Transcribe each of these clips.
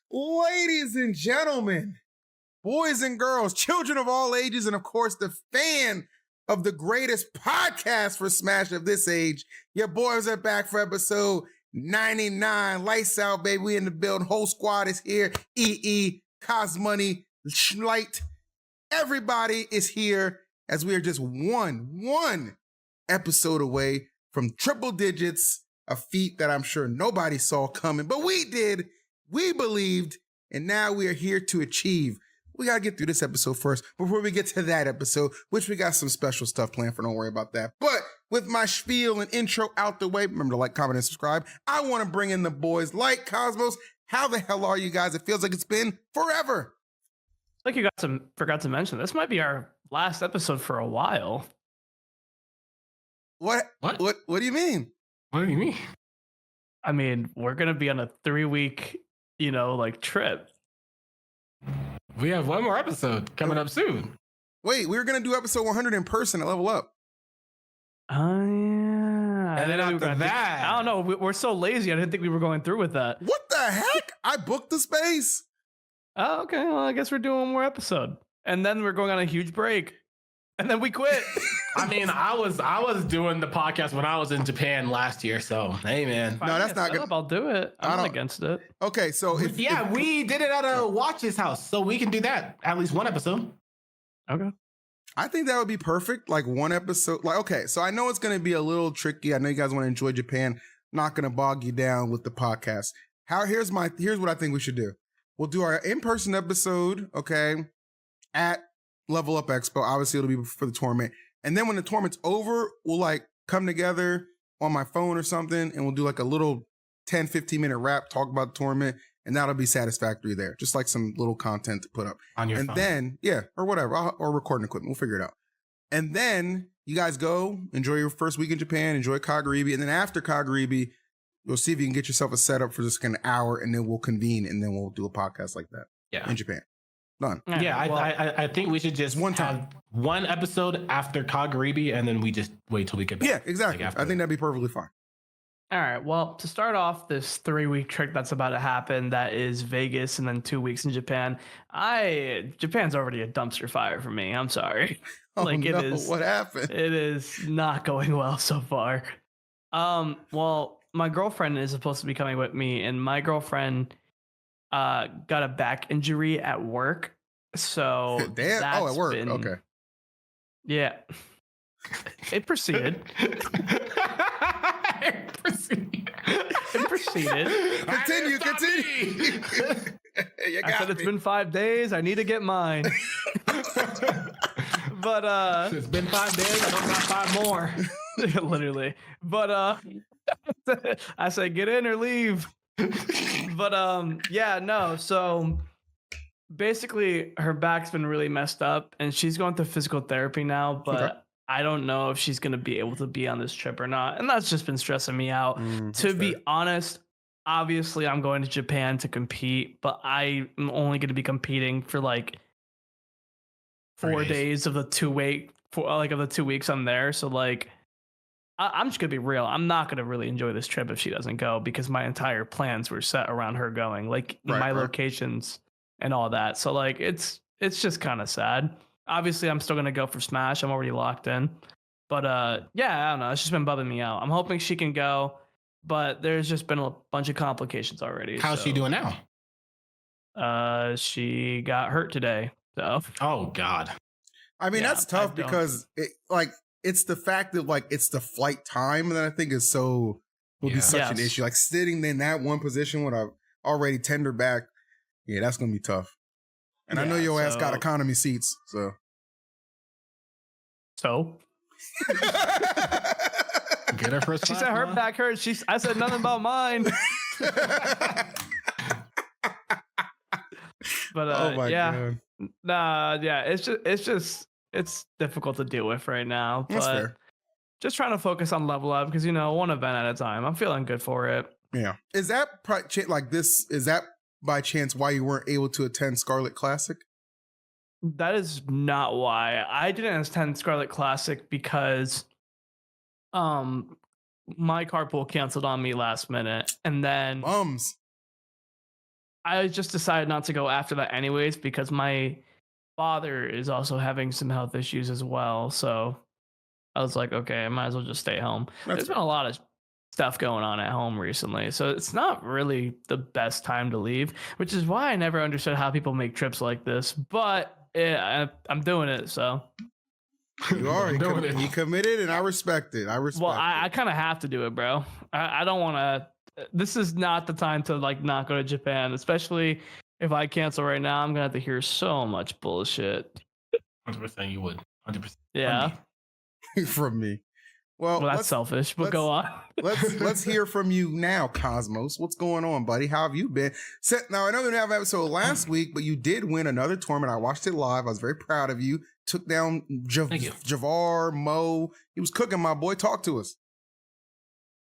Ladies and gentlemen, boys and girls, children of all ages, and of course, the fan of the greatest podcast for Smash of this age, your boys are back for episode 99. Lights out, baby. We in the building. Whole squad is here. EE, Cosmoney, Schlight. Everybody is here as we are just one episode away from triple digits, a feat that I'm sure nobody saw coming, but we did. We believed, and now we are here to achieve. We got to get through this episode first before we get to that episode, which we got some special stuff planned for. Don't worry about that. But with my spiel and intro out the way, remember to like, comment, and subscribe. I want to bring in the boys like Cosmos. How the hell are you guys? It feels like it's been forever. Like you forgot to mention, this might be our last episode for a while. What do you mean? What do you mean? I mean, we're going to be on a 3-week, trip. We have one more episode coming up soon. Wait, we were going to do episode 100 in person at Level Up. Oh, yeah. And then after that... I don't know. We're so lazy. I didn't think we were going through with that. What the heck? I booked the space. Oh, okay. Well, I guess we're doing one more episode. And then we're going on a huge break. And then we quit. I mean, I was doing the podcast when I was in Japan last year, so hey, man. No, that's not good. I'll do it. I'm not against it. Okay, so we did it at a Watch's house, so we can do that at least one episode. Okay. I think that would be perfect. Like one episode. Like, okay, so I know it's going to be a little tricky. I know you guys want to enjoy Japan. Not going to bog you down with the podcast. Here's what I think we should do. We'll do our in-person episode, okay, at Level Up Expo. Obviously, it'll be for the tournament. And then when the tournament's over, we'll like come together on my phone or something, and we'll do like a little 10, 15-minute wrap, talk about the tournament, and that'll be satisfactory there. Just like some little content to put up. On your phone. And then, yeah, or whatever, or recording equipment. We'll figure it out. And then you guys go, enjoy your first week in Japan, enjoy Kaguribi, and then after Kaguribi, you'll see if you can get yourself a setup for just an hour, and then we'll convene, and then we'll do a podcast like that in Japan. Done. Yeah, I think we should just have one episode after Kaguribi, and then we just wait till we get back. Yeah, exactly. I think that'd be perfectly fine. All right. Well, to start off this 3-week trip that's about to happen, that is Vegas and then 2 weeks in Japan. Japan's already a dumpster fire for me. I'm sorry. It is. What happened? It is not going well so far. Well, my girlfriend is supposed to be coming with me, and my girlfriend got a back injury at work. So damn. Oh, at work. Okay. Yeah. It proceeded. It proceeded. Continue. I said it's been 5 days. I need to get mine. But it's been 5 days. I don't got 5 more. Literally. But I said get in or leave. But yeah, no. So basically, her back's been really messed up, and she's going through physical therapy now. But okay. I don't know if she's going to be able to be on this trip or not, and that's just been stressing me out. To be honest, obviously, I'm going to Japan to compete, but I'm only going to be competing for like 4 days of the 2 week, of the 2 weeks I'm there. So like, I'm just gonna be real. I'm not gonna really enjoy this trip if she doesn't go, because my entire plans were set around her going, like my locations and all that. So like, it's just kind of sad. Obviously, I'm still gonna go for Smash. I'm already locked in. But yeah, I don't know. It's just been bumming me out. I'm hoping she can go, but there's just been a bunch of complications already. How's she doing now? She got hurt today. So. Oh God. I mean, that's tough because it's the fact that like it's the flight time that I think is will be such an issue. Like sitting in that one position when I've already tendered back, that's gonna be tough. And I know your ass got economy seats, so. Get her first. She said her back hurt. I said nothing about mine. But oh my God. Nah, yeah, it's difficult to deal with right now. That's but fair. Just trying to focus on Level Up because one event at a time. I'm feeling good for it. Yeah. Is that by chance why you weren't able to attend Scarlet Classic? That is not why. I didn't attend Scarlet Classic because my carpool canceled on me last minute, and then I just decided not to go after that anyways because my father is also having some health issues as well. So I was like, okay, I might as well just stay home. There's been a lot of stuff going on at home recently, so it's not really the best time to leave, which is why I never understood how people make trips like this. But I'm doing it, so. You are. He committed, and I respect it. Well, I kind of have to do it, bro. I don't want to. This is not the time to like not go to Japan, especially if I cancel right now. I'm gonna have to hear so much bullshit. 100% you would. 100%. Yeah. From me. Well, that's selfish, but go on. let's hear from you now, Cosmos. What's going on, buddy? How have you been? Now, I know we didn't have an episode last week, but you did win another tournament. I watched it live. I was very proud of you. Took down Javar, Mo. He was cooking, my boy. Talk to us.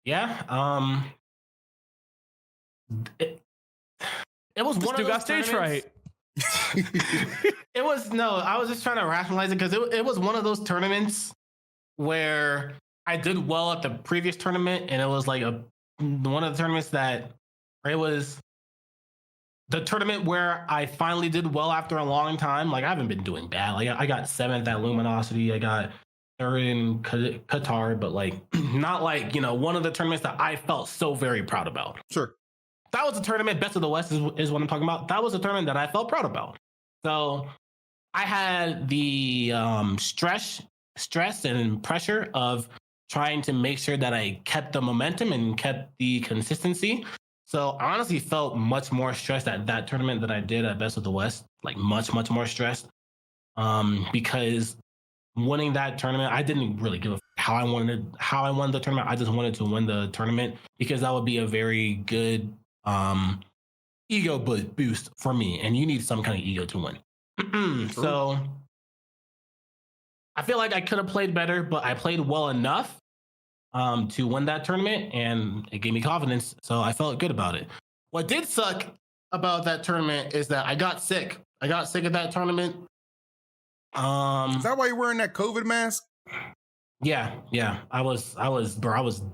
Yeah. It was one of those got stage fright. It was I was just trying to rationalize it because it was one of those tournaments where I did well at the previous tournament, and it was like one of the tournaments that it was the tournament where I finally did well after a long time. Like I haven't been doing bad. Like I got 7th at Luminosity. I got 3rd in Qatar, but like not like, one of the tournaments that I felt so very proud about. Sure. That was a tournament. Best of the West is what I'm talking about. That was a tournament that I felt proud about. So I had the stress and pressure of trying to make sure that I kept the momentum and kept the consistency. So I honestly felt much more stressed at that tournament than I did at Best of the West, like much, much more stressed. Because winning that tournament, I didn't really give a how I won the tournament. I just wanted to win the tournament because that would be a very good ego boost for me. And you need some kind of ego to win. So I feel like I could have played better, but I played well enough to win that tournament, and it gave me confidence. So I felt good about it. What did suck about that tournament is that I got sick. I got sick at that tournament. Is that why you're wearing that COVID mask? Yeah. I was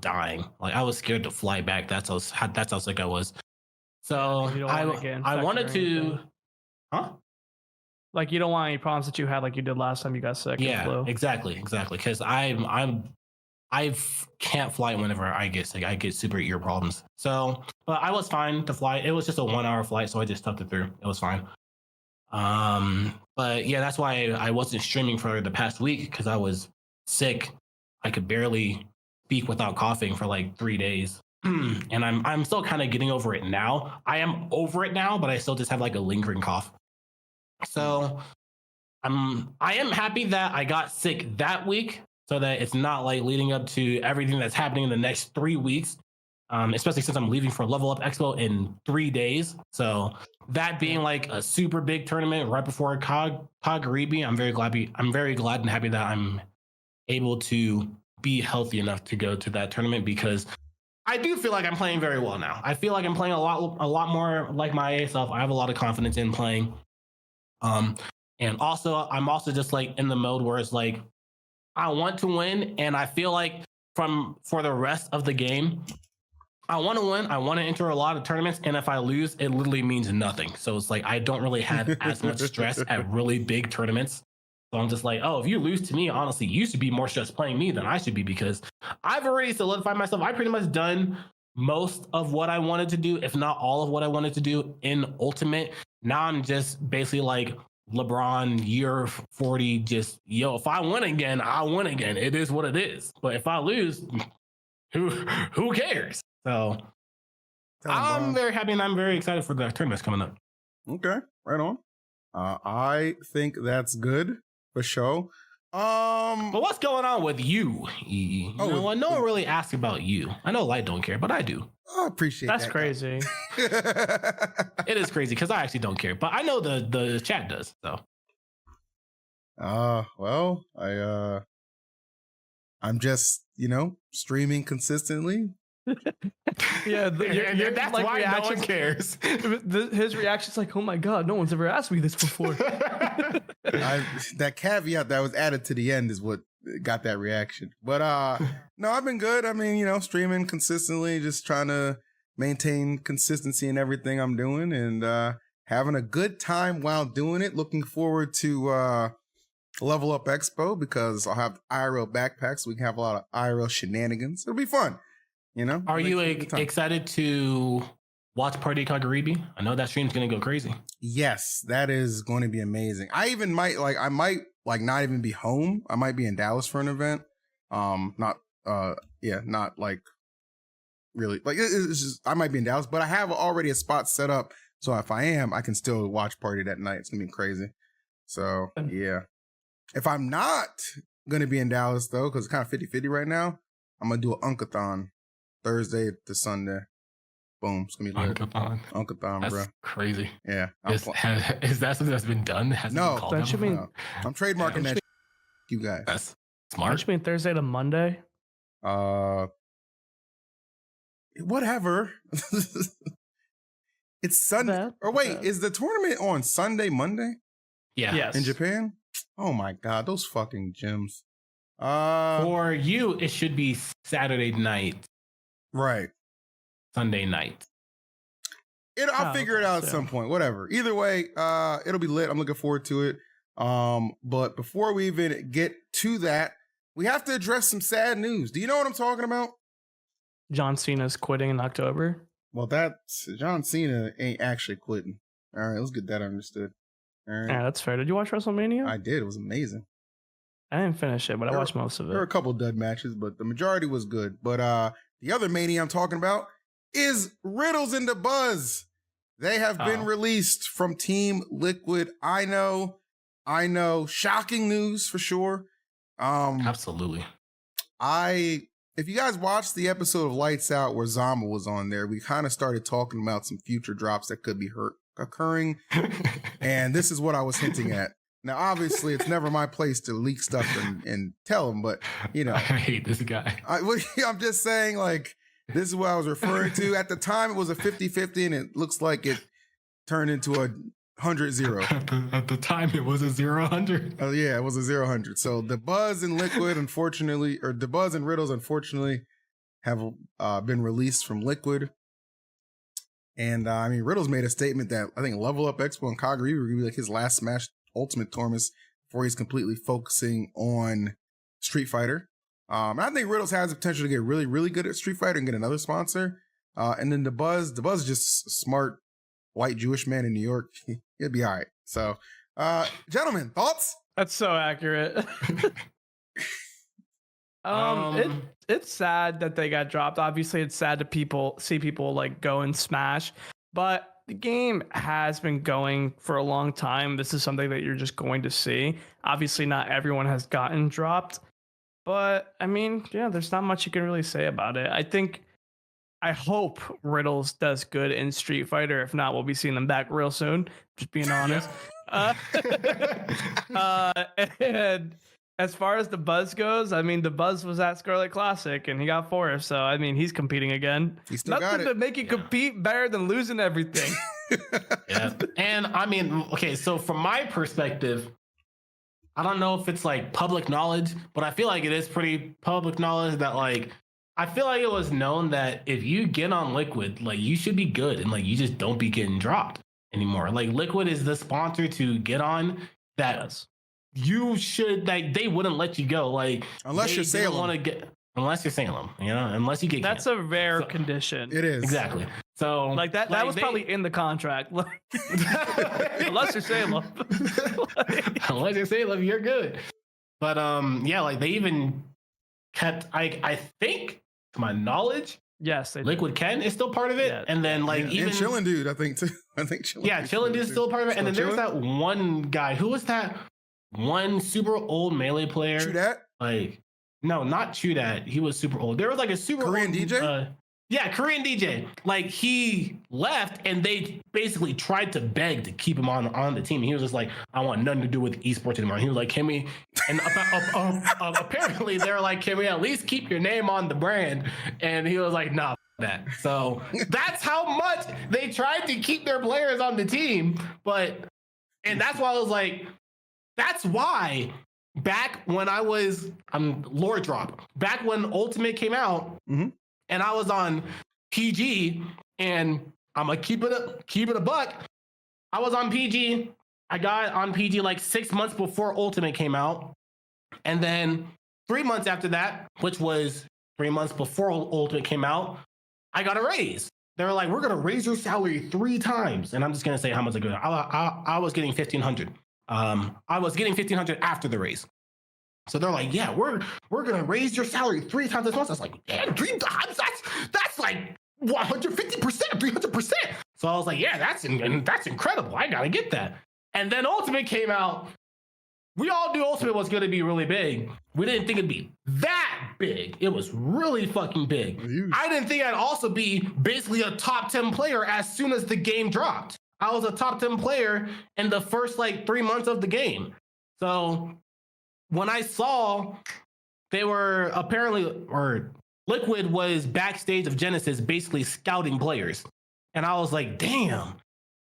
dying. Like I was scared to fly back. That's how sick I was. So I wanted to, Like you don't want any problems that you had like you did last time you got sick. Yeah, exactly. Because I can't fly whenever I get sick. I get super ear problems. So, but I was fine to fly. It was just a 1-hour flight, so I just stuck it through. It was fine. But yeah, that's why I wasn't streaming for the past week because I was sick. I could barely speak without coughing for like 3 days. And I'm still kind of getting over it now. I am over it now, but I still just have like a lingering cough. So I am happy that I got sick that week so that it's not like leading up to everything that's happening in the next 3 weeks, especially since I'm leaving for LvL Expo in 3 days. So that being like a super big tournament right before Kagaribi, I'm very glad and happy that I'm able to be healthy enough to go to that tournament because I do feel like I'm playing very well now. I feel like I'm playing a lot more like my AA self. I have a lot of confidence in playing. And also I'm also just like in the mode where it's like I want to win, and I feel like for the rest of the game, I want to win. I want to enter a lot of tournaments, and if I lose, it literally means nothing. So it's like I don't really have as much stress at really big tournaments. So I'm just like, oh, if you lose to me, honestly, you should be more stressed playing me than I should be because I've already solidified myself. I pretty much done most of what I wanted to do, if not all of what I wanted to do in Ultimate. Now I'm just basically like LeBron year 40, just, if I win again, I win again. It is what it is. But if I lose, who cares? So I'm very happy and I'm very excited for the tournaments coming up. Okay, right on. I think that's good for sure. But what's going on with you, E? No one really asks about you. I know Light don't care, but I do. I appreciate that. That's crazy. It is crazy because I actually don't care, but I know the chat does. So. Well, I'm just streaming consistently. Yeah, that's like why no one cares. His reaction's like, "Oh my god, no one's ever asked me this before." That caveat that was added to the end is what got that reaction. But no, I've been good. I mean, streaming consistently, just trying to maintain consistency in everything I'm doing and having a good time while doing it. Looking forward to Level Up Expo because I'll have IRL backpacks. So we can have a lot of IRL shenanigans. It'll be fun. You know? Are you excited to watch Party Kagaribi? I know that stream's going to go crazy. Yes, that is going to be amazing. I might not even be home. I might be in Dallas for an event. Not like really like it's just I might be in Dallas, but I have already a spot set up. So if I am, I can still watch Party that night. It's gonna be crazy. So yeah. If I'm not gonna be in Dallas though, because it's kind of 50-50 right now, I'm gonna do an Unkathon Thursday to Sunday. Boom. It's gonna be lit. Unkathon, that's bro. Crazy. Yeah. Is that something that's been done? No. That should mean I'm trademarking that. You guys. That's smart. That should mean Thursday to Monday. Whatever. It's Sunday. Or wait, is the tournament on Sunday, Monday? Yeah. Yes. In Japan? Oh my God, those fucking gyms. For you, it should be Saturday night. Right. Sunday night. I'll figure it out at some point. Whatever. Either way, it'll be lit. I'm looking forward to it. But before we even get to that, we have to address some sad news. Do you know what I'm talking about? John Cena's quitting in October. Well, that's John Cena ain't actually quitting. All right, let's get that understood. All right. Yeah, that's fair. Did you watch WrestleMania? I did. It was amazing. I didn't finish it, but I watched most of it. There were a couple dud matches, but the majority was good. But the other Mania I'm talking about is Riddles and the Buzz. They have been released from Team Liquid. I know. Shocking news for sure. Absolutely. If you guys watched the episode of Lights Out where Zama was on there, we kind of started talking about some future drops that could be occurring. And this is what I was hinting at. Now, obviously, it's never my place to leak stuff and tell them, but, you know. I hate this guy. I'm just saying, like, this is what I was referring to. At the time, it was a 50-50, and it looks like it turned into a 100-0. At the time, it was a 0-100. Oh, yeah, it was a 0-100. So the Buzz and Liquid, unfortunately, or the Buzz and Riddles, unfortunately, have been released from Liquid. And, Riddles made a statement that I think Level Up Expo and Kagari were going to be like his last Smash Ultimate tournaments before he's completely focusing on Street Fighter. And I think Riddles has the potential to get really, really good at Street Fighter and get another sponsor. And then the Buzz is just a smart white Jewish man in New York. He'll be all right. So, gentlemen, thoughts? That's so accurate. It's sad that they got dropped. Obviously, it's sad to see people like go and smash, but the game has been going for a long time. This is something that you're just going to see. Obviously, not everyone has gotten dropped, but there's not much you can really say about it. I hope Riddles does good in Street Fighter. If not, we'll be seeing them back real soon. Just being honest. And as far as the Buzz goes, the Buzz was at Scarlet Classic and he got fourth. So, he's competing again. He still got it. Nothing to make you compete better than losing everything. Yeah. And okay, so from my perspective, I don't know if it's like public knowledge, but I feel like it is pretty public knowledge that I feel like it was known that if you get on Liquid, you should be good and you just don't be getting dropped anymore. Liquid is the sponsor to get on that you should they wouldn't let you go unless you're Salem. Unless you're Salem, unless you get that's canceled. a rare condition. It is exactly. So that was probably in the contract. Unless you're Salem. Unless you're Salem, you're good. But they even kept I think to my knowledge, yes, Liquid Ken is still part of it. Yeah. And then even Chillin' Dude, I think too. Chillin' Dude is still part of it. And then there was that one guy. Who was that one super old Melee player? True that? No, not True that. He was super old. There was a super Korean old DJ? Yeah, Korean DJ. He left and they basically tried to beg to keep him on the team. He was just like, I want nothing to do with esports anymore. And he was like, can we? And apparently they're like, can we at least keep your name on the brand? And he was like, nah, that. So that's how much they tried to keep their players on the team. And that's why I was like, that's why back when I was Lore Drop, back when Ultimate came out, and I was on PG, And I'm gonna keep it a buck. I was on PG. I got on PG like 6 months before Ultimate came out. And then 3 months after that, which was 3 months before Ultimate came out, I got a raise. They were like, we're gonna raise your salary 3 times. And I'm just gonna say how much I got. I was getting $1,500. I was getting $1,500 after the raise. So they're like, yeah, we're gonna raise your salary 3 times this month. I was like, damn, 3 times? That's like 150%, 300%. So I was like, yeah, that's incredible. I gotta get that. And then Ultimate came out. We all knew Ultimate was gonna be really big. We didn't think it'd be that big. It was really fucking big. I didn't think I'd also be basically a top 10 player as soon as the game dropped. I was a top 10 player in the first like 3 months of the game. So when I saw they were Liquid was backstage of Genesis basically scouting players. And I was like, damn,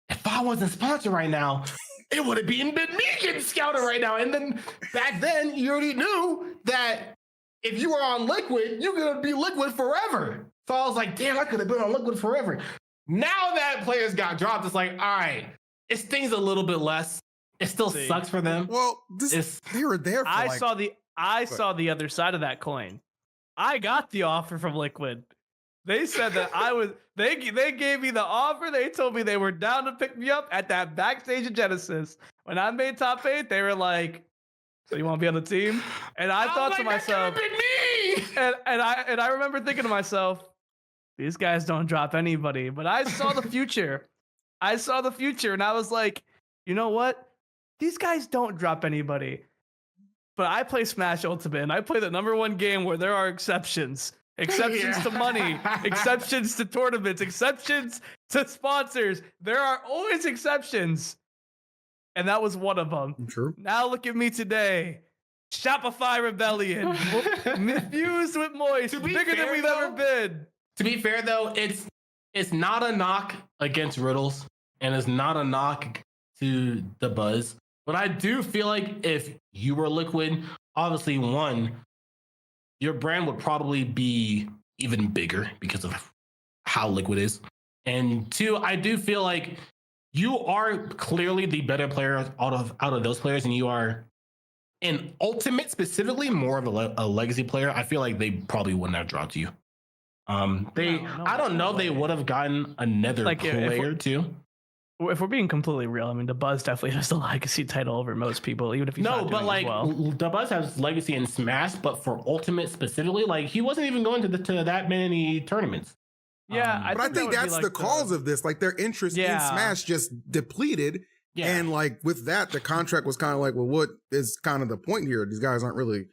if I wasn't sponsored right now, it would have been me getting scouted right now. And then back then, you already knew that if you were on Liquid, you're going to be Liquid forever. So I was like, damn, I could have been on Liquid forever. Now that players got dropped, it's like, all right, it stings a little bit less. It still sucks for them. Well, they were there for I saw the other side of that coin. I got the offer from Liquid. They said that they gave me the offer. They told me they were down to pick me up at that backstage of Genesis. When I made top 8, they were like, so you want to be on the team? And I thought to myself, and I remember thinking to myself, these guys don't drop anybody. But I saw the future. And I was like, you know what? These guys don't drop anybody. But I play Smash Ultimate, and I play the #1 game where there are exceptions. Exceptions to money, exceptions to tournaments, exceptions to sponsors. There are always exceptions. And that was one of them. True. Now look at me today. Shopify Rebellion. Fused with Moist. Bigger than we've ever been. To be fair, though, it's not a knock against Riddles, and it's not a knock to the Buzz. But I do feel like if you were Liquid, obviously, one, your brand would probably be even bigger because of how Liquid is. And 2, I do feel like you are clearly the better player out of those players, and you are in Ultimate specifically more of a legacy player. I feel like they probably wouldn't have dropped you. I don't know if they would have gotten another player too. If we're being completely real, I mean, the Buzz definitely has the legacy title over most people, even if he's not doing as well. The Buzz has legacy in Smash, but for Ultimate specifically, like he wasn't even going to that many tournaments. Yeah, I think that's the cause of this. Like their interest in Smash just depleted, and like with that, the contract was kind of like, well, what is kind of the point here? These guys aren't really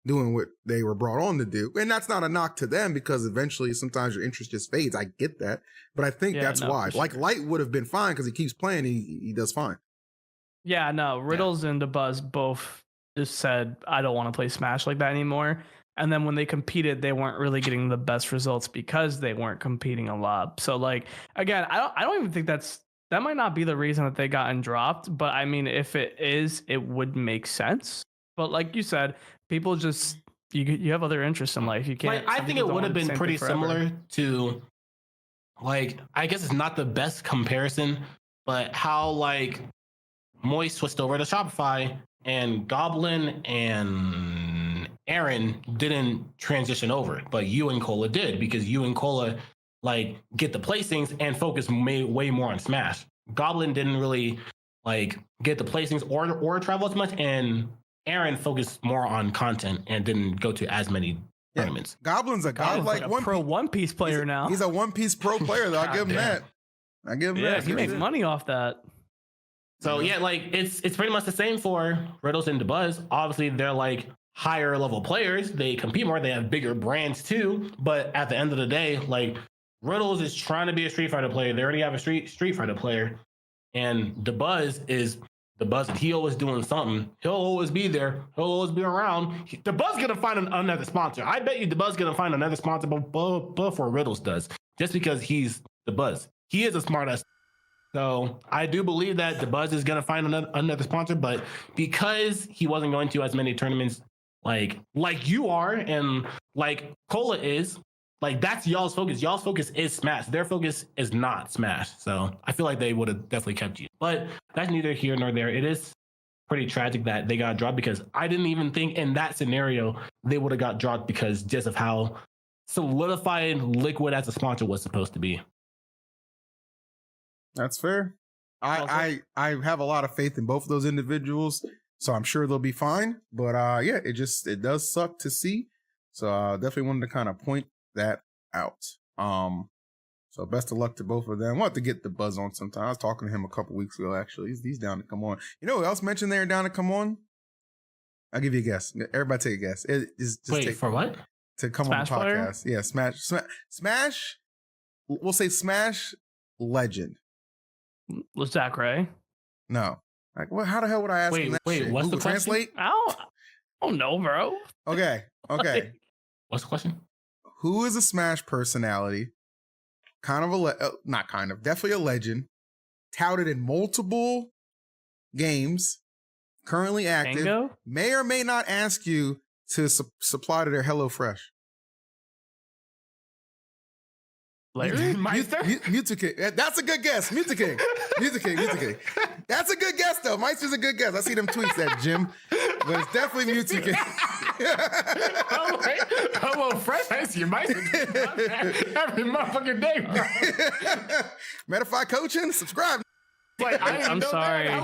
doing what they were brought on to do, and that's not a knock to them because eventually, sometimes your interest just fades. I get that, but I think that's why. Sure. Like Light would have been fine because he keeps playing, he does fine. Yeah, no, Riddles and the Buzz both just said, I don't want to play Smash like that anymore. And then when they competed, they weren't really getting the best results because they weren't competing a lot. So like, again, I don't even think that might not be the reason that they gotten dropped. But I mean, if it is, it would make sense. But like you said, people just, you have other interests in life. You can't. Like, I think it would have been pretty similar to, like, I guess it's not the best comparison, but how like Moist switched over to Shopify and Goblin and Aaron didn't transition over, but you and Cola did, because you and Cola like get the placings and focus way more on Smash. Goblin didn't really like get the placings or travel as much, and Aaron focused more on content and didn't go to as many tournaments. Goblin's a god, like a pro One Piece player now. He's a One Piece pro player, though. I'll give him that. I give him that. Yeah, he makes money off that. So yeah, like it's pretty much the same for Riddles and DeBuzz. Obviously, they're like higher level players. They compete more. They have bigger brands too. But at the end of the day, like Riddles is trying to be a Street Fighter player. They already have a Street Fighter player, and DeBuzz is DeBuzz. He always doing something. He'll always be there. He'll always be around. DeBuzz gonna find another sponsor. I bet you DeBuzz gonna find another sponsor before Riddles does, just because he's DeBuzz. He is a smart ass. So I do believe that DeBuzz is gonna find another sponsor, but because he wasn't going to as many tournaments like you are and like Cola is, Like that's y'all's focus. Y'all's focus is Smash. Their focus is not Smash. So I feel like they would have definitely kept you. But that's neither here nor there. It is pretty tragic that they got dropped because I didn't even think in that scenario they would have got dropped because just of how solidified Liquid as a sponsor was supposed to be. That's fair. I have a lot of faith in both of those individuals, so I'm sure they'll be fine. But yeah, it does suck to see. So definitely wanted to kind of point that out. So best of luck to both of them. I want to get the buzz on sometime. I was talking to him a couple weeks ago, actually. He's down to come on. You know who else mentioned they're down to come on? I'll give you a guess. Everybody take a guess. Wait, for what? To come Smash on the player? podcast. Yeah, Smash. We'll say Smash legend. Zach Ray. No. Like, well, how the hell would I ask him that shit? What's Google the question? Translate? I don't know, bro. Okay. What's the question? Who is a Smash personality? Kind of definitely a legend. Touted in multiple games. Currently active. Tango? May or may not ask you to supply to their HelloFresh. Larry? Mewtwo. That's a good guess. Mewtwo King. That's a good guess, though. Meister's a good guess. I see them tweets at Jim, but it's definitely Mewtwo King. Hello, Fresh. I see your Meister every motherfucking day, bro. Metify coaching. Subscribe. Like, I'm sorry. I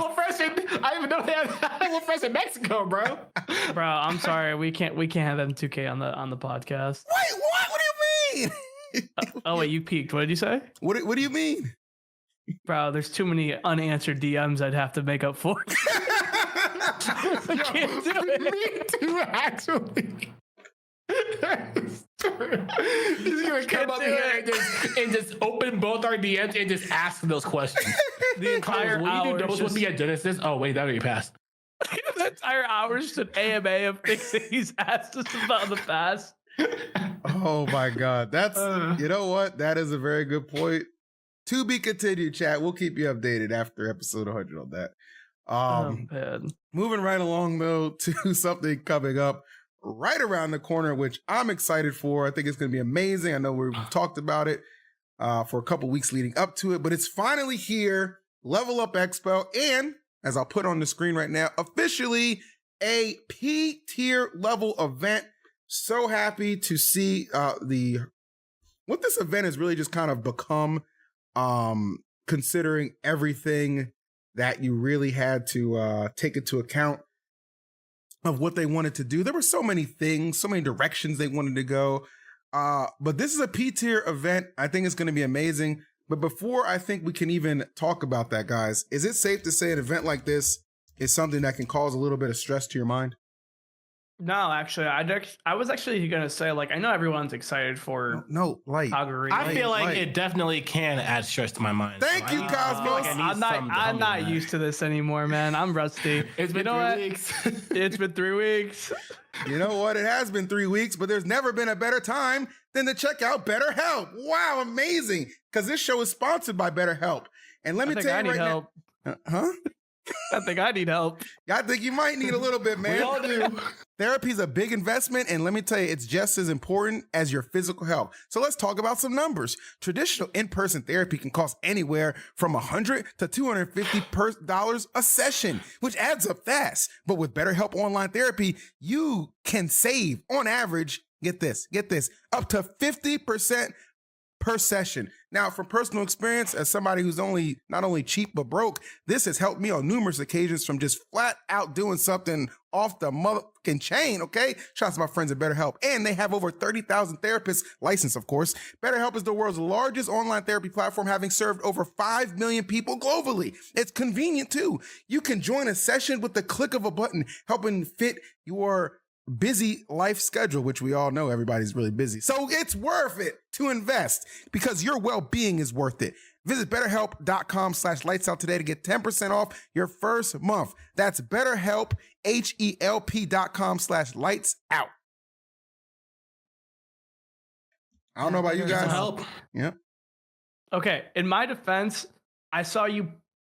even know they have HelloFresh in Mexico, bro. Bro, I'm sorry. We can't have M2K on the podcast. Wait, what? What do you mean? Oh wait, you peaked. What did you say? What do you mean? Bro, there's too many unanswered DMs I'd have to make up for. I can't do it. Me too, actually. He's gonna come up here and just open both our DMs and just ask those questions. The entire Will you hour. do those with me at Genesis? Oh wait, that already passed. The entire hour is just an AMA of things that he's asked us about in the past. Oh my God. That's, you know what? That is a very good point. To be continued, chat. We'll keep you updated after episode 100 on that. Man. Moving right along, though, to something coming up right around the corner, which I'm excited for. I think it's going to be amazing. I know we've talked about it for a couple weeks leading up to it, but it's finally here. Level Up Expo. And as I'll put on the screen right now, officially a P tier level event. So happy to see what this event has really just kind of become, considering everything that you really had to take into account of what they wanted to do. There were so many things, so many directions they wanted to go. But this is a P tier event. I think it's going to be amazing. But before I think we can even talk about that, guys, is it safe to say an event like this is something that can cause a little bit of stress to your mind? No, actually, I was actually gonna say, like, I know everyone's excited for Light. Calgary. I feel like Light. it definitely can add stress to my mind. Thank you, Cosmos. I'm not used to this anymore, man. I'm rusty. It's been 3 weeks. It's been 3 weeks. You know what? It has been 3 weeks, but there's never been a better time than to check out BetterHelp. Wow, amazing. Because this show is sponsored by BetterHelp. And let me tell you right help. now. Huh? I think I need help. I think you might need a little bit, man. We all do. Therapy is a big investment, and let me tell you, it's just as important as your physical health. So let's talk about some numbers. Traditional in-person therapy can cost anywhere from $100 to $250 a session, which adds up fast. But with BetterHelp Online Therapy, you can save, on average, get this, up to 50% per session. Now, from personal experience, as somebody who's not only cheap but broke, this has helped me on numerous occasions from just flat out doing something off the motherfucking chain, okay? Shout out to my friends at BetterHelp. And they have over 30,000 therapists licensed, of course. BetterHelp is the world's largest online therapy platform, having served over 5 million people globally. It's convenient, too. You can join a session with the click of a button, helping fit your busy life schedule, which we all know everybody's really busy. So it's worth it to invest because your well-being is worth it. Visit betterhelp.com/lightsout today to get 10% off your first month. That's BetterHelp, HELP.com/lightsout. I don't know about you guys. Help. Yeah. Okay, in my defense, I saw you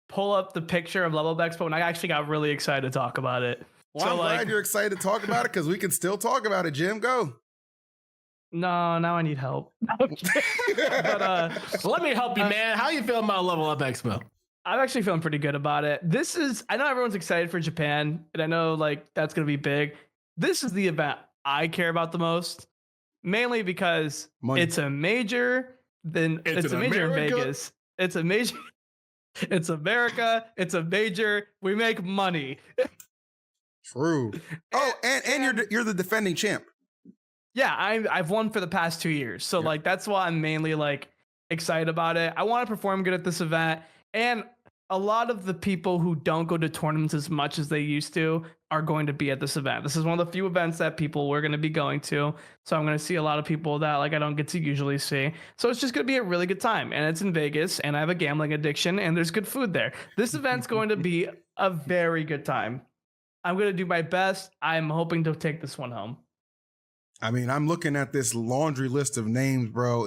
pull up the picture of Level Up Expo, and I actually got really excited to talk about it. Well, I'm glad you're excited to talk about it because we can still talk about it, Jim. Go. No, now I need help. Okay. But Let me help you, man. How you feeling about Level Up Expo? I'm actually feeling pretty good about it. I know everyone's excited for Japan, and I know like that's gonna be big. This is the event I care about the most, mainly because Money. it's a major. Then it's a major in Vegas. It's a major. It's America. It's a major. We make money. True. Oh, and you're the defending champ. Yeah, I've won for the past 2 years, so like that's why I'm mainly like excited about it. I want to perform good at this event, and a lot of the people who don't go to tournaments as much as they used to are going to be at this event. This is one of the few events that people were going to be going to, so I'm going to see a lot of people that like I don't get to usually see. So it's just going to be a really good time, and it's in Vegas, and I have a gambling addiction, and there's good food there. This event's going to be a very good time. I'm going to do my best. I'm hoping to take this one home. I mean, I'm looking at this laundry list of names, bro.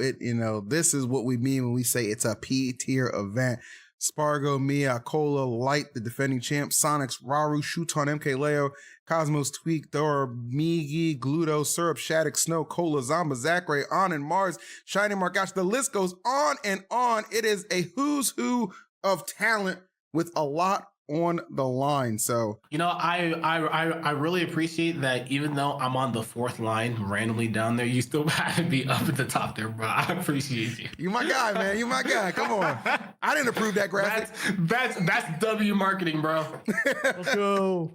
This is what we mean when we say it's a P tier event. Spargo, Mia, Cola, Light, the defending champ, Sonics, Raru, Shuton, MK Leo, Cosmos, Tweak, Thor, Migi, Gluto, Syrup, Shattuck, Snow, Cola, Zamba, Zachary, On and Mars, Shining Markash. The list goes on and on. It is a who's who of talent with a lot on the line. So I really appreciate that. Even though I'm on the fourth line randomly down there, you still have to be up at the top there, bro. I appreciate you. You my guy, man. You my guy. Come on. I didn't approve that graphic. That's W marketing, bro. Let's go.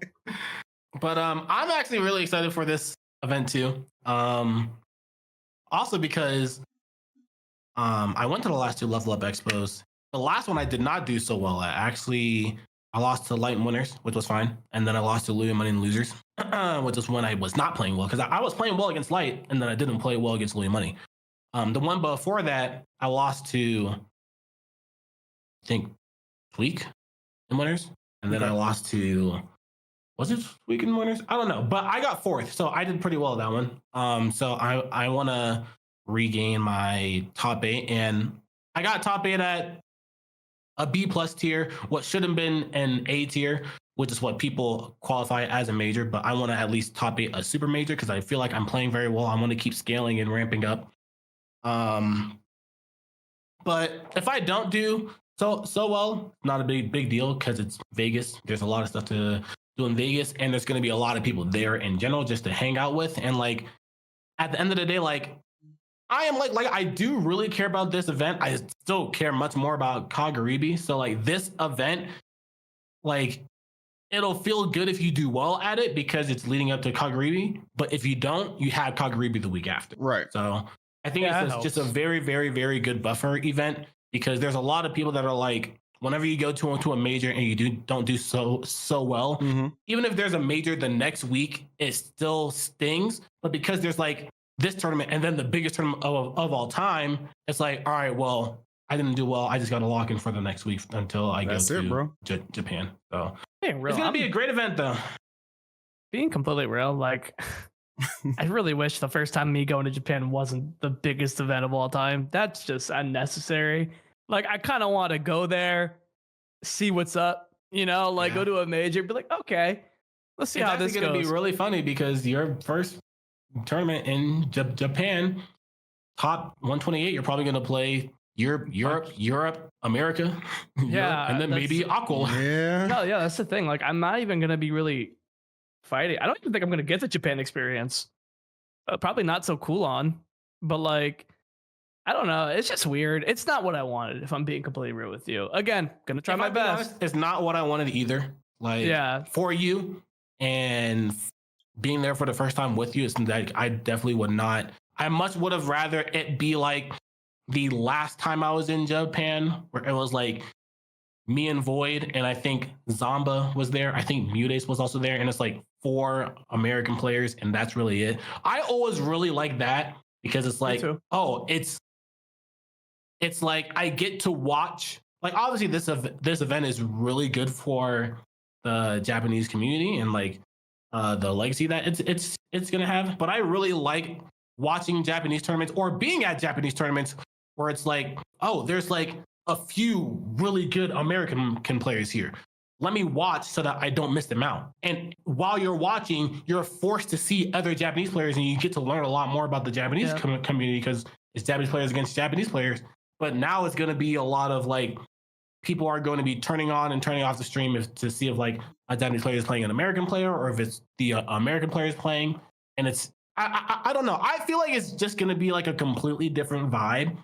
But I'm actually really excited for this event too. Also because I went to the last two Level Up Expos. The last one I did not do so well at. Actually, I lost to Light and Winners, which was fine. And then I lost to Louis Money and Losers, which is when I was not playing well. Because I was playing well against Light, and then I didn't play well against Louis Money. The one before that, I lost to, I think, Tweak and Winners. And then I lost to, was it Tweak and Winners? I don't know. But I got fourth, so I did pretty well at that one. So I want to regain my top 8. And I got top 8 at a B+ tier, what should have been an A tier, which is what people qualify as a major, but I want to at least top 8 a super major because I feel like I'm playing very well. I want to keep scaling and ramping up. But if I don't do so well, not a big deal because it's Vegas. There's a lot of stuff to do in Vegas, and there's going to be a lot of people there in general just to hang out with. And like at the end of the day, like I am like I do really care about this event. I still care much more about Kagaribi. So like this event, like it'll feel good if you do well at it because it's leading up to Kagaribi. But if you don't, you have Kagaribi the week after. Right. So I think it's just a very, very, very good buffer event because there's a lot of people that are like, whenever you go to a major and you don't do so well, even if there's a major the next week, it still stings. But because there's like this tournament and then the biggest tournament of all time, it's like, all right, well, I didn't do well. I just got to lock in for the next week until I go to Japan. So it's going to be a great event, though. Being completely real, like, I really wish the first time me going to Japan wasn't the biggest event of all time. That's just unnecessary. Like, I kind of want to go there, see what's up, go to a major, be like, okay, let's see how this goes. It's going to be really funny because your first tournament in Japan, top 128, you're probably going to play Europe, America, yeah, and then maybe Aqua. Yeah. No, yeah, that's the thing. Like, I'm not even going to be really fighting. I don't even think I'm going to get the Japan experience. Probably not so cool on, but like, I don't know. It's just weird. It's not what I wanted, if I'm being completely real with you. Again, going to try my best. Honest, it's not what I wanted either. Like, for you and being there for the first time with you, it's like I definitely would not. I much would have rather it be like the last time I was in Japan, where it was like me and Void, and I think Zamba was there. I think Mutace was also there, and it's like 4 American players, and that's really it. I always really like that because it's like, oh, it's like I get to watch. Like obviously, this event is really good for the Japanese community and like the legacy that it's gonna have. But I really like watching Japanese tournaments or being at Japanese tournaments where it's like, oh, there's like a few really good American players here. let me watch so that I don't miss them out. And while you're watching, you're forced to see other Japanese players, and you get to learn a lot more about the Japanese community because it's Japanese players against Japanese players. But now it's going to be a lot of like people are going to be turning on and turning off the stream to see if like a Japanese player is playing an American player or if it's the American players playing. And it's I don't know. I feel like it's just going to be like a completely different vibe.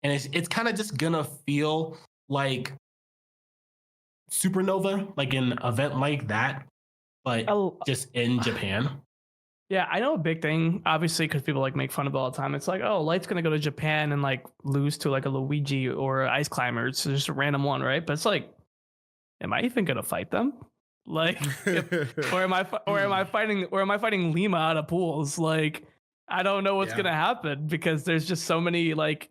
And it's kind of just gonna feel like Supernova, like an event like that, but just in Japan. Yeah, I know a big thing, obviously, because people like make fun of it all the time. It's like, oh, Light's gonna go to Japan and like lose to like a Luigi or Ice Climber. It's just a random one, right? But it's like, am I even gonna fight them? Like, or am I fighting Lima out of pools? Like, I don't know what's gonna happen because there's just so many like.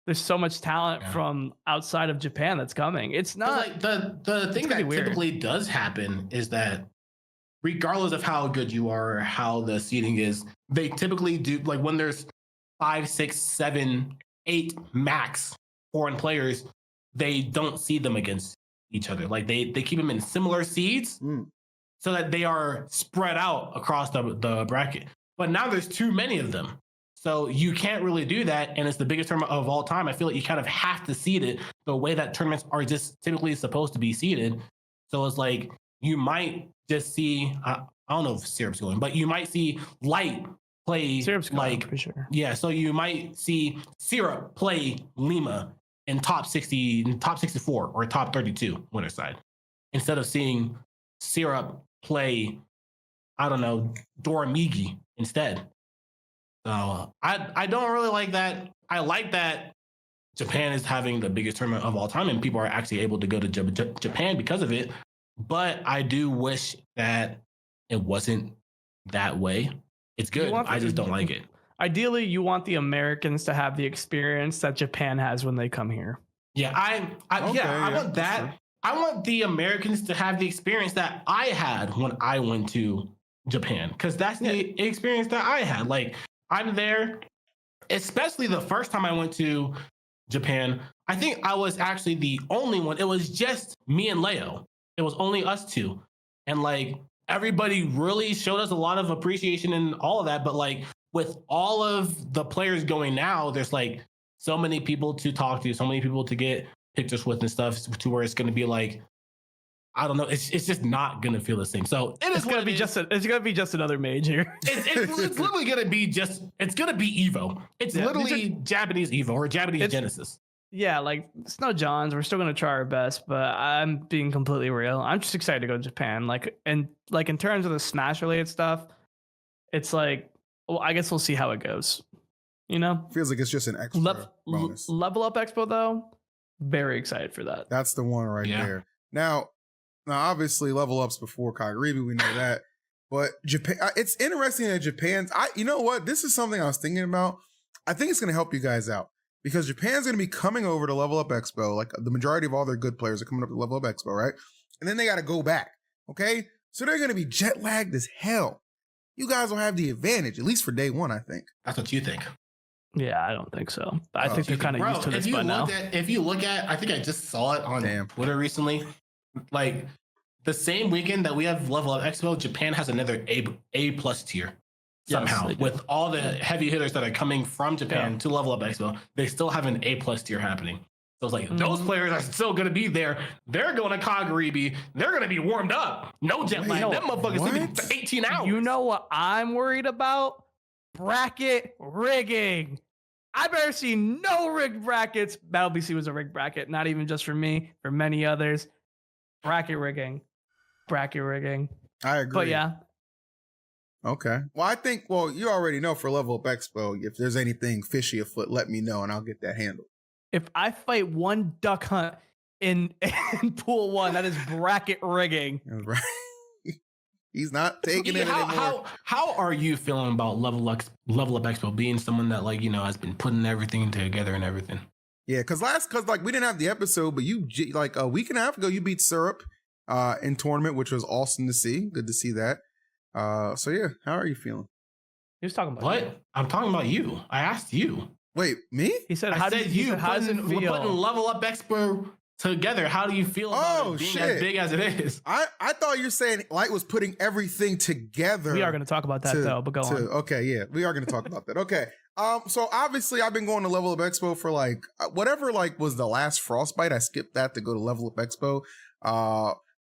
There's so much talent from outside of Japan that's coming. It's not like the thing that typically does happen is that regardless of how good you are or how the seeding is, they typically do like when there's 5, 6, 7, 8 max foreign players, they don't seed them against each other. Like they keep them in similar seeds so that they are spread out across the bracket. But now there's too many of them. So you can't really do that, and it's the biggest tournament of all time. I feel like you kind of have to seed it the way that tournaments are just typically supposed to be seeded. So it's like you might just see, I don't know if Syrup's going, but you might see Light play Syrup's like, for sure. Yeah, so you might see Syrup play Lima in top 60, top 64, or top 32 winner side, instead of seeing Syrup play, I don't know, Doramigi instead. So I don't really like that. I like that Japan is having the biggest tournament of all time and people are actually able to go to Japan because of it. But I do wish that it wasn't that way. It's good. I just don't like it. Ideally, you want the Americans to have the experience that Japan has when they come here. Yeah, I want that. I want the Americans to have the experience that I had when I went to Japan, because that's the experience that I had. Like, I'm there, especially the first time I went to Japan. I think I was actually the only one. It was just me and Leo. It was only us two. And like everybody really showed us a lot of appreciation and all of that. But like with all of the players going now, there's like so many people to talk to, so many people to get pictures with and stuff, to where it's going to be like, I don't know. It's just not gonna feel the same. So it's gonna be just another major. It's literally gonna be it's gonna be Evo. It's literally Japanese Evo or Japanese Genesis. Yeah, like Snow Johns, we're still gonna try our best, but I'm being completely real. I'm just excited to go to Japan. Like in terms of the Smash related stuff, it's like, well, I guess we'll see how it goes. You know, feels like it's just an extra bonus. Level Up Expo though, very excited for that. That's the one right there. Now, obviously, Level Up's before Kagaribi, we know that. But Japan, it's interesting that Japan's. You know what? This is something I was thinking about. I think it's going to help you guys out because Japan's going to be coming over to Level Up Expo. Like the majority of all their good players are coming up to Level Up Expo, right? And then they got to go back. Okay, so they're going to be jet lagged as hell. You guys will have the advantage, at least for day one. I think that's what you think. Yeah, I don't think so. I think they're kind of used to this by now. If you look at, I think I just saw it on Twitter recently. Like the same weekend that we have Level Up Expo, Japan has another A plus tier somehow. Yes, with all the heavy hitters that are coming from Japan to Level Up Expo, they still have an A plus tier happening. So it's like those players are still going to be there. They're going to Kagaribi. They're going to be warmed up. No jet lag. Them motherfuckers sleeping for 18 hours. You know what I'm worried about? Bracket rigging. I better see no rigged brackets. Battle BC was a rigged bracket, not even just for me, for many others. Bracket rigging. I agree. But yeah. Okay. Well, I think, you already know for Level Up Expo, if there's anything fishy afoot, let me know and I'll get that handled. If I fight one duck hunt in pool 1, that is bracket rigging. Right. He's not taking it anymore. How are you feeling about Level Up Expo being someone that has been putting everything together and everything? Yeah, because we didn't have the episode, but you like a week and a half ago you beat Syrup in tournament, which was awesome to see. Good to see that. So yeah, how are you feeling? He was talking about what? You. I'm talking about you. I asked you. Wait, me? He said, "How does it feel?" We're putting Level Up Expo together. How do you feel about it being as big as it is? I thought you were saying Light was putting everything together. We are going to talk about that though, but go on. Okay, yeah, we are going to talk about that. Okay. So obviously I've been going to Level Up Expo for like whatever like was the last Frostbite. I skipped that to go to Level Up Expo.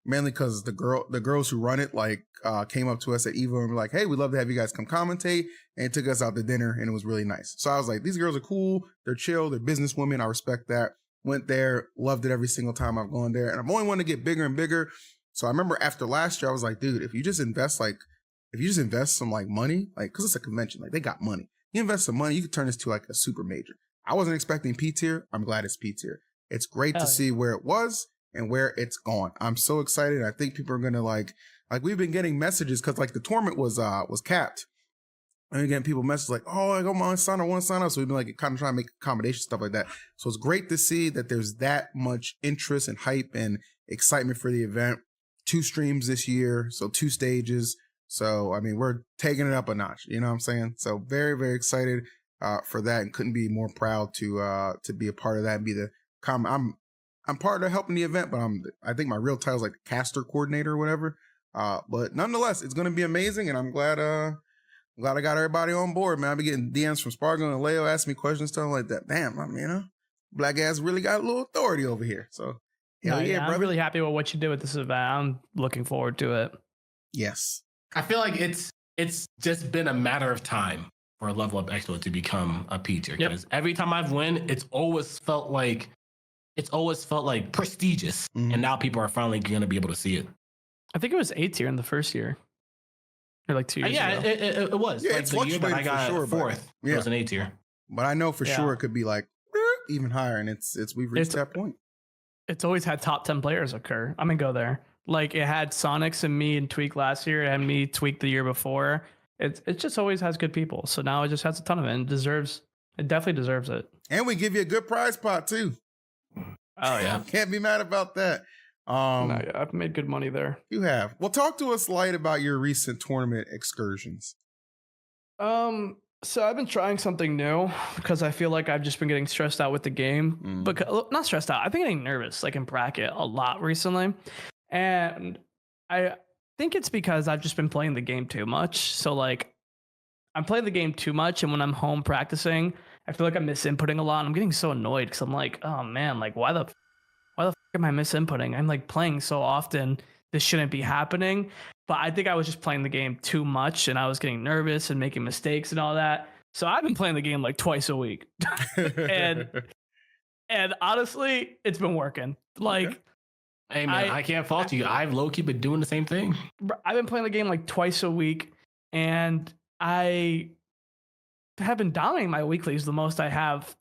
Mainly because the girls who run it like came up to us at Evo and were like, hey, we'd love to have you guys come commentate, and took us out to dinner, and it was really nice. So I was like, these girls are cool, they're chill, they're businesswomen, I respect that. Went there, loved it every single time I've gone there, and I'm only wanting to get bigger and bigger. So I remember after last year I was like, dude, if you just invest some like money, like because it's a convention, like they got money, you invest some money, you could turn this to like a super major. I wasn't expecting P tier. I'm glad it's P tier. It's great to see where it was and where it's gone. I'm so excited. I think people are gonna like we've been getting messages because like the tournament was capped. And we're getting people messages like, oh, I want to sign up. So we've been like kind of trying to make accommodations, stuff like that. So it's great to see that there's that much interest and hype and excitement for the event. 2 streams this year, so 2 stages. So I mean, we're taking it up a notch. You know what I'm saying? So very, very excited for that, and couldn't be more proud to be a part of that and be the I'm part of helping the event, but I think my real title is like the caster coordinator or whatever. But nonetheless, it's going to be amazing, and I'm glad I got everybody on board, man. I've been getting DMs from Spargo and Leo asking me questions, stuff like that. Damn, I mean, black ass really got a little authority over here. So hell yeah, brother. I'm really happy with what you did with this event. I'm looking forward to it. Yes. I feel like it's just been a matter of time for a Level Up Expo to become a P tier. Because every time I've won, it's always felt like prestigious. Mm-hmm. And now people are finally going to be able to see it. I think it was A tier in the first year. Or like 2 years ago. Yeah, it was. Yeah, like it's the year that I got sure, fourth, it was an A tier. But I know for sure it could be like even higher, and we've reached that point. It's always had top 10 players occur. I'm gonna go there. Like it had Sonics and me and Tweak last year. It had me, Tweak the year before. It just always has good people. So now it just has a ton of it, and it definitely deserves it. And we give you a good prize pot too. Oh yeah, can't be mad about that. No, yeah, I've made good money there. You have. Well, talk to us, Light, about your recent tournament excursions. So I've been trying something new because I feel like I've just been getting stressed out with the game. Because not stressed out, I've been getting nervous, like in bracket, a lot recently, and I think it's because I've just been playing the game too much. So like, I'm playing the game too much, and when I'm home practicing, I feel like I'm misinputting a lot. I'm getting so annoyed because I'm like, oh man, like why the fuck am I misinputting? I'm like playing so often. This shouldn't be happening. But I think I was just playing the game too much, and I was getting nervous and making mistakes and all that. So I've been playing the game like twice a week. and honestly, it's been working. Like, hey man, I can't fault you. I've low-key been doing the same thing. I've been playing the game like twice a week, and I have been dominating my weeklies the most I have,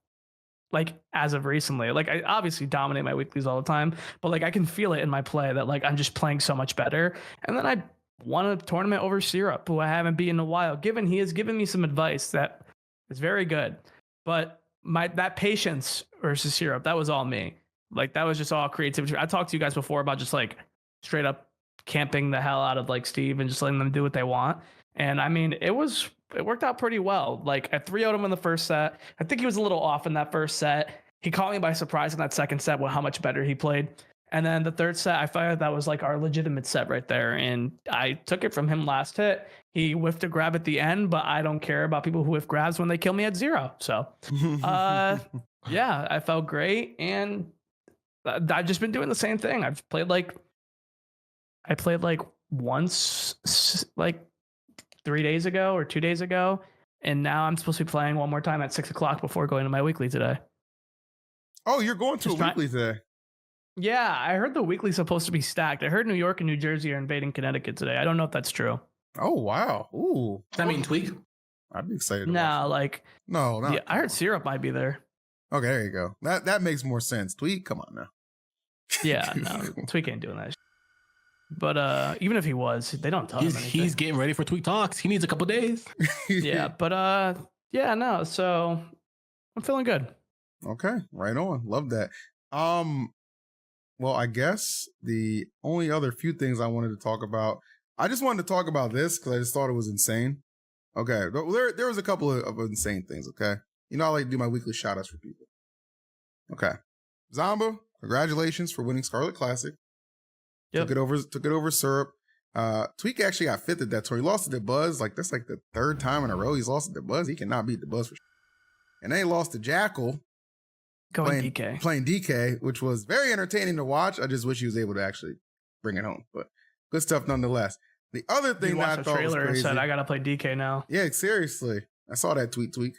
like as of recently. Like I obviously dominate my weeklies all the time, but like I can feel it in my play that like I'm just playing so much better. And then I won a tournament over Syrup, who I haven't beaten in a while. He has given me some advice that is very good, but that patience versus Syrup, that was all me. Like that was just all creativity. I talked to you guys before about just like straight up camping the hell out of like Steve and just letting them do what they want. And I mean, it worked out pretty well. Like I 3-0'd him in the first set. I think he was a little off in that first set. He caught me by surprise in that second set with how much better he played. And then the third set, I felt that was like our legitimate set right there. And I took it from him last hit. He whiffed a grab at the end, but I don't care about people who whiff grabs when they kill me at 0. So, yeah, I felt great. And I've just been doing the same thing. I played like once, like 3 days ago or 2 days ago. And now I'm supposed to be playing one more time at 6 o'clock before going to my weekly today. Oh, you're going to a weekly today? Yeah, I heard the weekly's supposed to be stacked. I heard New York and New Jersey are invading Connecticut today. I don't know if that's true. Oh, wow. Ooh. Does that mean Tweak? I'd be excited. No, like... No, not. Yeah, I heard Syrup might be there. Okay, there you go. That makes more sense. Tweak, come on now. Yeah, no, Tweak ain't doing that. But even if he was, they don't tell him anything. He's getting ready for Tweak Talks. He needs a couple days. Yeah, but yeah, no. So I'm feeling good. Okay, right on. Love that. Well, I guess the only other few things I wanted to talk about, I just wanted to talk about this because I just thought it was insane. Okay, there was a couple of insane things. Okay, you know I like to do my weekly shout outs for people. Okay, Zamba, congratulations for winning Scarlet Classic. Yep. Took it over Syrup. Tweak actually got fifth at that tour. He lost to Buzz. Like, that's like the third time in a row he's lost to Buzz. He cannot beat the Buzz for sure. And then he lost to Jackal. Going DK. Playing DK, which was very entertaining to watch. I just wish he was able to actually bring it home. But good stuff nonetheless. The other thing that I thought was crazy. And said, I got to play DK now. Yeah, seriously. I saw that tweak.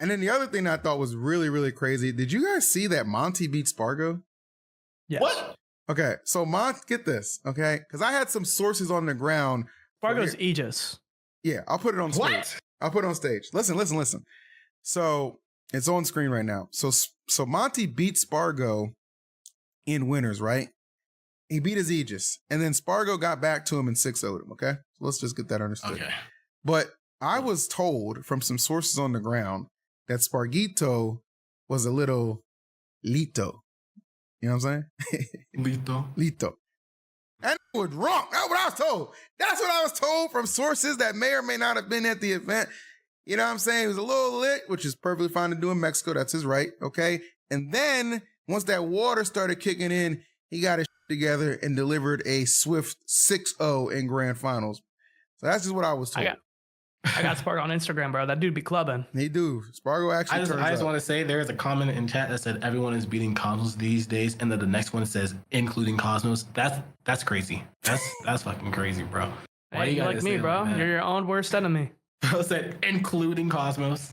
And then the other thing that I thought was really, really crazy. Did you guys see that Monty beat Spargo? Yes. What? Okay, so get this, okay? Because I had some sources on the ground. Spargo's Aegis. Yeah, I'll put it on stage. What? I'll put it on stage. Listen. So it's on screen right now. So Monty beat Spargo in winners, right? He beat his Aegis. And then Spargo got back to him and 6-0'd him, okay? So let's just get that understood. Okay. But I was told from some sources on the ground that Spargito was a little lito. You know what I'm saying? Lito. And it was wrong. That's what I was told. That's what I was told from sources that may or may not have been at the event. You know what I'm saying? He was a little lit, which is perfectly fine to do in Mexico. That's his right. Okay. And then once that water started kicking in, he got his together and delivered a swift 6-0 in grand finals. So that's just what I was told. I got Spargo on Instagram, bro. That dude be clubbing. He do. Spargo actually I just want to say there is a comment in chat that said everyone is beating Cosmos these days, and then the next one says including Cosmos. That's crazy. That's fucking crazy, bro. Hey, you're like me, bro. You're your own worst enemy. I said including Cosmos.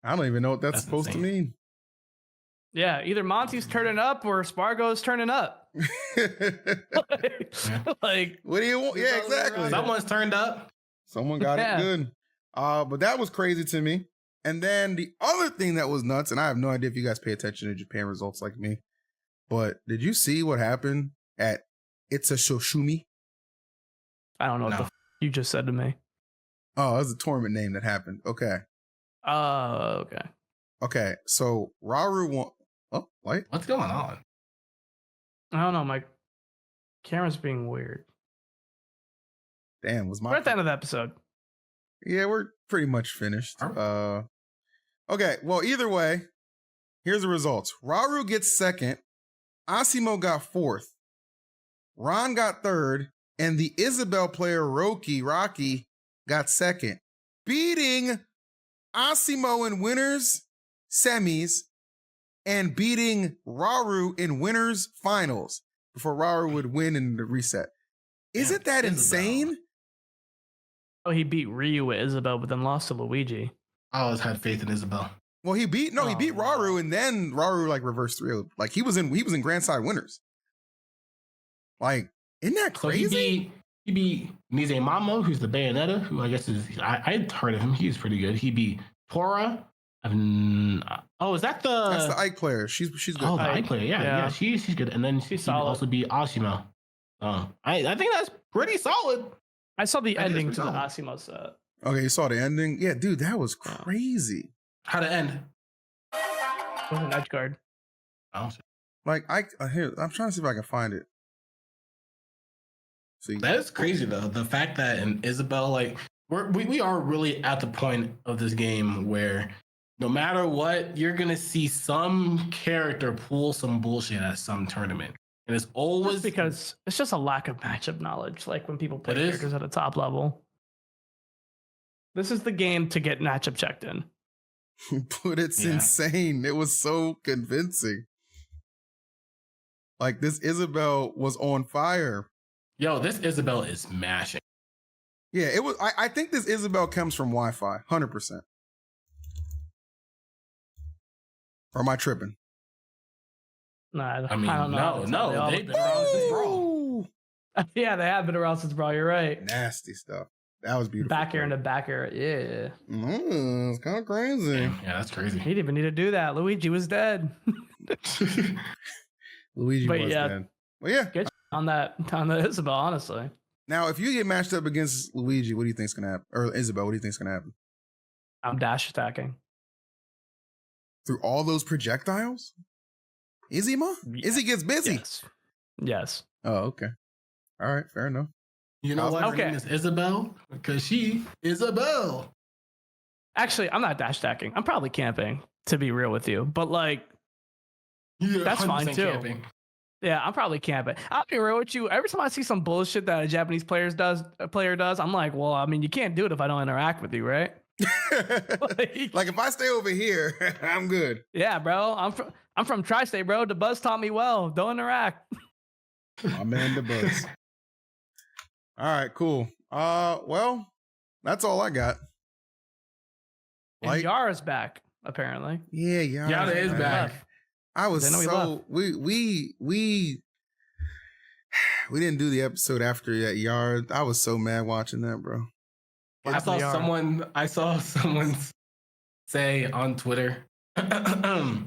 I don't even know what that's supposed insane. to mean. Yeah, either Monty's turning up or Spargo's turning up. like, what do you want? Yeah, exactly. Someone's turned up. Someone got it good. But that was crazy to me. And then the other thing that was nuts, and I have no idea if you guys pay attention to Japan results like me, but did you see what happened at It's a Shoshumi? I don't know what the you just said to me. Oh, it was a tournament name that happened. Okay. Okay. Okay, so Raru won. Oh, what? What's going on? I don't know. My camera's being weird. Damn, was my... We're at the end of the episode. Yeah, we're pretty much finished. Okay, well, either way, here's the results. Raru gets second. Asimo got fourth. Ron got third. And the Isabel player, Rocky, got second. Beating Asimo in winners semis and beating Raru in winners finals before Raru would win in the reset. Isn't that insane? Oh, he beat Ryu with Isabel, but then lost to Luigi. I always had faith in Isabel. Well, he beat Raru, and then Raru like reversed 3-0. Like he was in grand side winners. Like, isn't that crazy? So he beat Nizamamo, who's the Bayonetta, who I guess is I heard of him. He's pretty good. He beat Tora. Is that the? That's the Ike player. She's good. Oh, the Ike player. Yeah. She's good. And then she also beat Ashima. I think that's pretty solid. I saw the ending to the Asimo set. Okay, you saw the ending? Yeah, dude, that was crazy. How'd it end? With an edge guard. Oh, like I'm trying to see if I can find it. See, that is crazy though. The fact that in Isabel, like we are really at the point of this game where no matter what, you're gonna see some character pull some bullshit at some tournament. And it's always because it's just a lack of matchup knowledge. Like when people play characters at a top level. This is the game to get matchup checked in. But it's insane. It was so convincing. Like this Isabel was on fire. Yo, this Isabel is mashing. Yeah, it was. I think this Isabel comes from Wi-Fi, 100%. Or am I tripping? Nah, I mean, I don't know. No, they've been around since Brawl. Yeah, they have been around since Brawl. You're right. Nasty stuff. That was beautiful. Back air into back air. Yeah. It's kind of crazy. Yeah, that's crazy. He didn't even need to do that. Luigi was dead. Luigi was dead. Well, yeah. Get on the Isabel, honestly. Now, if you get matched up against Luigi, what do you think's gonna happen? Or Isabel, what do you think's gonna happen? I'm dash attacking. Through all those projectiles? Izzy-ma? Yeah. Izzy gets busy. Yes. Oh, okay. All right, fair enough. You know what? Her name is Isabel because she Isabel. Actually, I'm not dash attacking. I'm probably camping, to be real with you. But like, You're That's fine 100% too. camping. Yeah, I'm probably camping. I'll be real with you. Every time I see some bullshit that a Japanese player does, I'm like, well, I mean, you can't do it if I don't interact with you, right? Like if I stay over here, I'm good. Yeah, bro. I'm from Tri-State, bro. The Buzz taught me well. Don't interact. My man, the Buzz. All right, cool. Well, that's all I got. And Yara's back, apparently. Yeah, Yara is back. I was They know he left. we didn't do the episode after that Yard. I was so mad watching that, bro. I saw someone say on Twitter that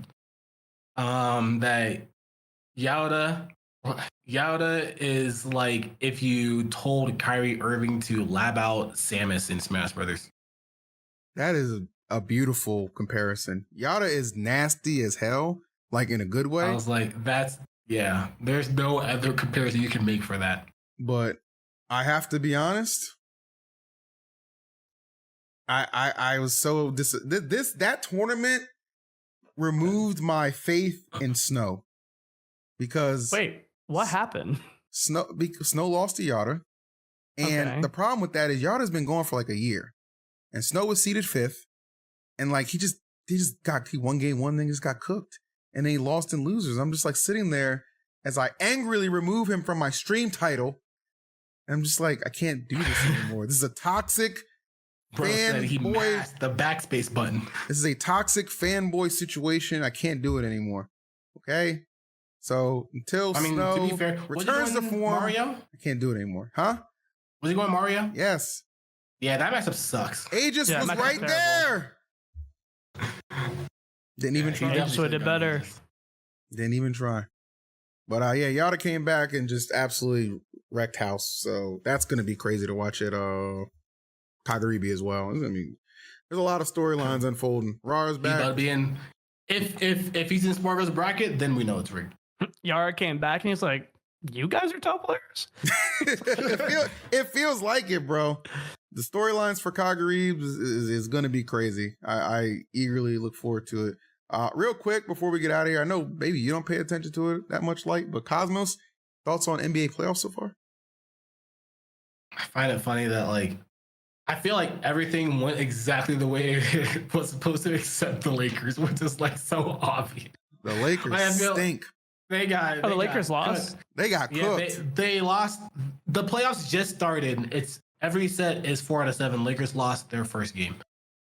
Yauda is like if you told Kyrie Irving to lab out Samus in Smash Brothers. That is a beautiful comparison. Yada is nasty as hell, like in a good way. I was like, there's no other comparison you can make for that. But I have to be honest. I was so that tournament removed my faith in Snow because Wait, what happened? Snow lost to Yada, and the problem with that is Yada's been going for like a year, and Snow was seeded 5th, and like he won game 1, then just got cooked, and then he lost in losers. I'm just like sitting there as I angrily remove him from my stream title, and I'm just like, I can't do this anymore. This is a toxic. Bro said he masked the backspace button. This is a toxic fanboy situation. I can't do it anymore. Okay? So until Snow to be fair, returns to form, Mario? I can't do it anymore. Huh? Was he going Mario? Yes. Yeah, that matchup sucks. Aegis was right there. Didn't even try. Aegis would have better. Didn't even try. But Yada came back and just absolutely wrecked house. So that's gonna be crazy to watch it. Kagaribi as well. I mean, there's a lot of storylines unfolding. Rara's back. If he's in Smart Bros bracket, then we know it's rigged. Yara came back and he's like, "You guys are top players." It feels like it, bro. The storylines for Kagaribi is going to be crazy. I eagerly look forward to it. Real quick before we get out of here, I know maybe you don't pay attention to it that much, Light, but Cosmos, thoughts on NBA playoffs so far? I find it funny that I feel like everything went exactly the way it was supposed to, except the Lakers, which is so obvious. The Lakers stink. The Lakers lost. They got cooked. They lost. The playoffs just started. It's every set is 4 out of 7. Lakers lost their first game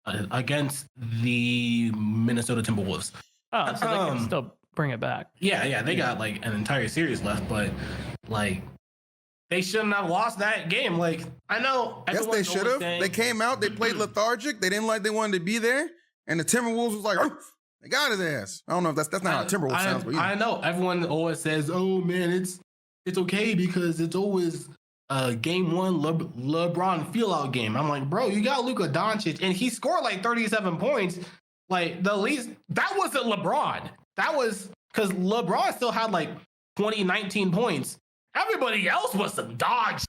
against the Minnesota Timberwolves. Oh, so they can still bring it back. Yeah, they got an entire series left, but they shouldn't have lost that game. I know. Yes, they should have. They came out. They played lethargic. They didn't they wanted to be there. And the Timberwolves was like, oh, they got his ass. I don't know if that's not how Timberwolves sounds. But I know. Everyone always says, oh, man, it's okay because it's always game 1 LeBron feel-out game. I'm like, bro, you got Luka Doncic, and he scored 37 points. The least, that wasn't LeBron. That was because LeBron still had 19 points. Everybody else was some dogs.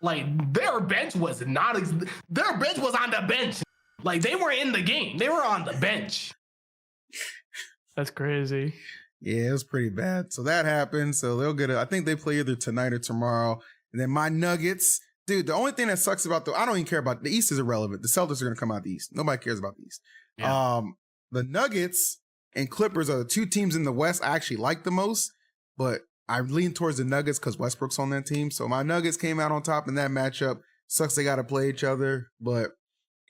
Their bench was not. Their bench was on the bench. They were in the game. They were on the bench. That's crazy. Yeah, it was pretty bad. So that happened. So they'll get I think they play either tonight or tomorrow. And then my Nuggets, dude. The only thing that sucks about I don't even care about the East is irrelevant. The Celtics are going to come out the East. Nobody cares about the East. Yeah. The Nuggets and Clippers are the 2 teams in the West I actually like the most, but I lean towards the Nuggets because Westbrook's on that team. So my Nuggets came out on top in that matchup. Sucks they got to play each other, but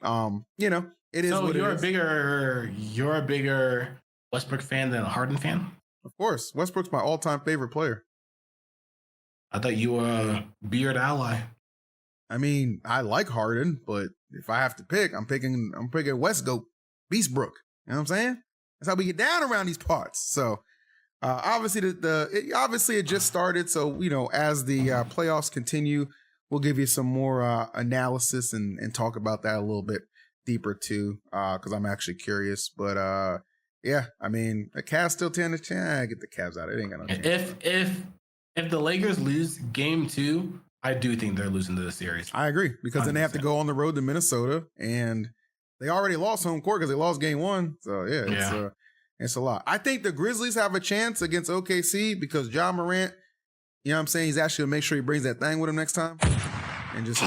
it is. So what you're a bigger Westbrook fan than a Harden fan? Of course, Westbrook's my all-time favorite player. I thought you were a Beard ally. I mean, I like Harden, but if I have to pick, I'm picking Westgoat, Beastbrook. You know what I'm saying? That's how we get down around these parts. So. Obviously, it just started. So, as the playoffs continue, we'll give you some more analysis and talk about that a little bit deeper too, because I'm actually curious. But yeah, I mean, the Cavs still 10-10. Get the Cavs out. It ain't got no chance. If the Lakers lose game 2, I do think they're losing to the series. I agree because 100%. Then they have to go on the road to Minnesota, and they already lost home court because they lost game 1. So yeah. It's a lot. I think the Grizzlies have a chance against OKC because John Morant, you know what I'm saying? He's actually going to make sure he brings that thing with him next time. And just,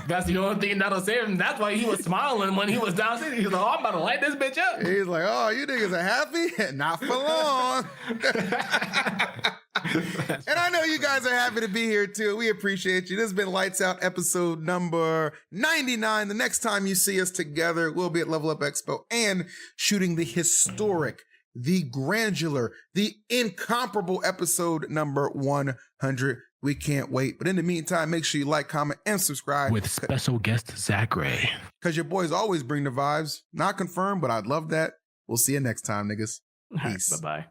that's the only thing that'll save him. That's why he was smiling when he was downstairs. He was like, oh, I'm about to light this bitch up. He's like, oh, you niggas are happy? Not for long. And I know you guys are happy to be here too. We appreciate you. This has been Lights Out episode number 99. The next time you see us together, we'll be at Level Up Expo and shooting the historic, the granular, the incomparable episode number 100. We can't wait. But in the meantime, make sure you like, comment, and subscribe. With special guest Zach Ray. Because your boys always bring the vibes. Not confirmed, but I'd love that. We'll see you next time, niggas. Peace. Bye-bye.